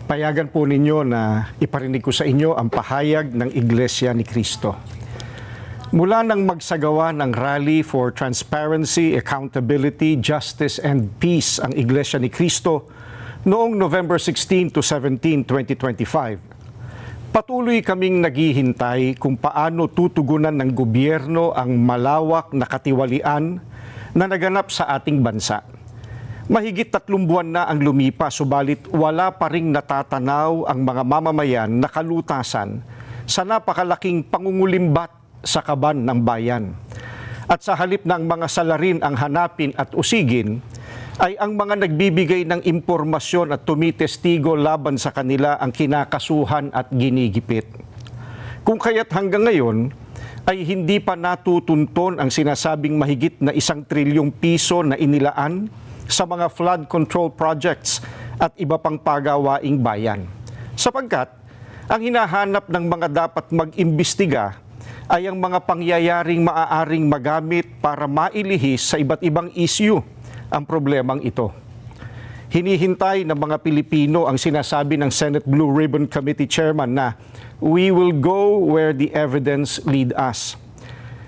Payagan po ninyo na iparinig ko sa inyo ang pahayag ng Iglesia ni Cristo. Mula nang magsagawa ng Rally for Transparency, Accountability, Justice and Peace ang Iglesia ni Cristo noong November 16 to 17, 2025, patuloy kaming naghihintay kung paano tutugunan ng gobyerno ang malawak na katiwalian na naganap sa ating bansa. Mahigit 3 buwan na ang lumipas, subalit wala pa ring natatanaw ang mga mamamayan na kalutasan sa napakalaking pangungulimbat sa kaban ng bayan. At sa halip na ang mga salarin ang hanapin at usigin, ay ang mga nagbibigay ng impormasyon at tumitestigo laban sa kanila ang kinakasuhan at ginigipit. Kung kaya't hanggang ngayon, ay hindi pa natutunton ang sinasabing mahigit na 1 trilyong piso na inilaan sa mga flood control projects at iba pang pagawaing bayan. Sapagkat ang hinahanap ng mga dapat mag-imbestiga ay ang mga pangyayaring maaaring magamit para mailihis sa iba't ibang issue ang problemang ito. Hinihintay ng mga Pilipino ang sinasabi ng Senate Blue Ribbon Committee Chairman na we will go where the evidence lead us.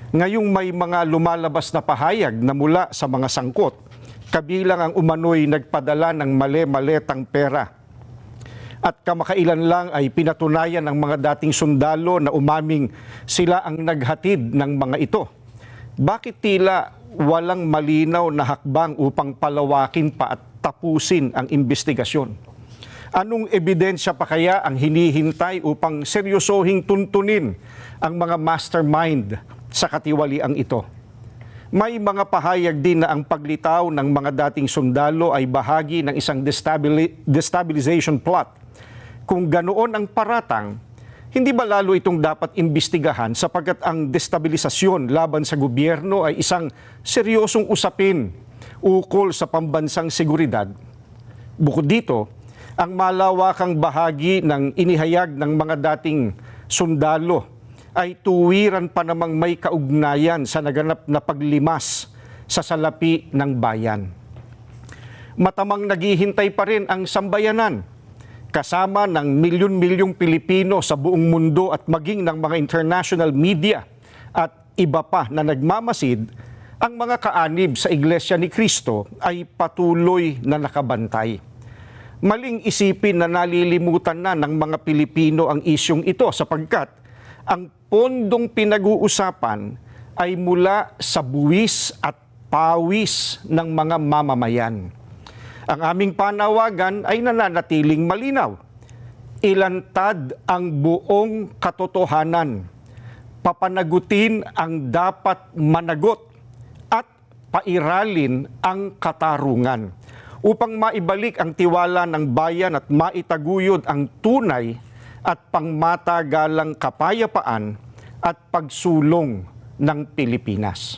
Ngayong may mga lumalabas na pahayag na mula sa mga sangkot, kabilang ang umano'y nagpadala ng mali-maletang pera. At kamakailan lang ay pinatunayan ng mga dating sundalo na umaming sila ang naghatid ng mga ito. Bakit tila walang malinaw na hakbang upang palawakin pa at tapusin ang investigasyon? Anong ebidensya pa kaya ang hinihintay upang seryosohing tuntunin ang mga mastermind sa katiwaliang ito? May mga pahayag din na ang paglitaw ng mga dating sundalo ay bahagi ng isang destabilization plot. Kung ganoon ang paratang, hindi ba lalo itong dapat imbestigahan sapagkat ang destabilisasyon laban sa gobyerno ay isang seryosong usapin ukol sa pambansang seguridad? Bukod dito, ang malawakang bahagi ng inihayag ng mga dating sundalo ay tuwiran pa namang may kaugnayan sa naganap na paglimas sa salapi ng bayan. Matamang naghihintay pa rin ang sambayanan, kasama ng milyon-milyong Pilipino sa buong mundo at maging ng mga international media at iba pa na nagmamasid, ang mga kaanib sa Iglesia ni Cristo ay patuloy na nakabantay. Maling isipin na nalilimutan na ng mga Pilipino ang isyong ito sapagkat ang pondong pinag-uusapan ay mula sa buwis at pawis ng mga mamamayan. Ang aming panawagan ay nananatiling malinaw. Ilantad ang buong katotohanan. Papanagutin ang dapat managot at pairalin ang katarungan upang maibalik ang tiwala ng bayan at maitaguyod ang tunay at pangmatagalang kapayapaan at pagsulong ng Pilipinas.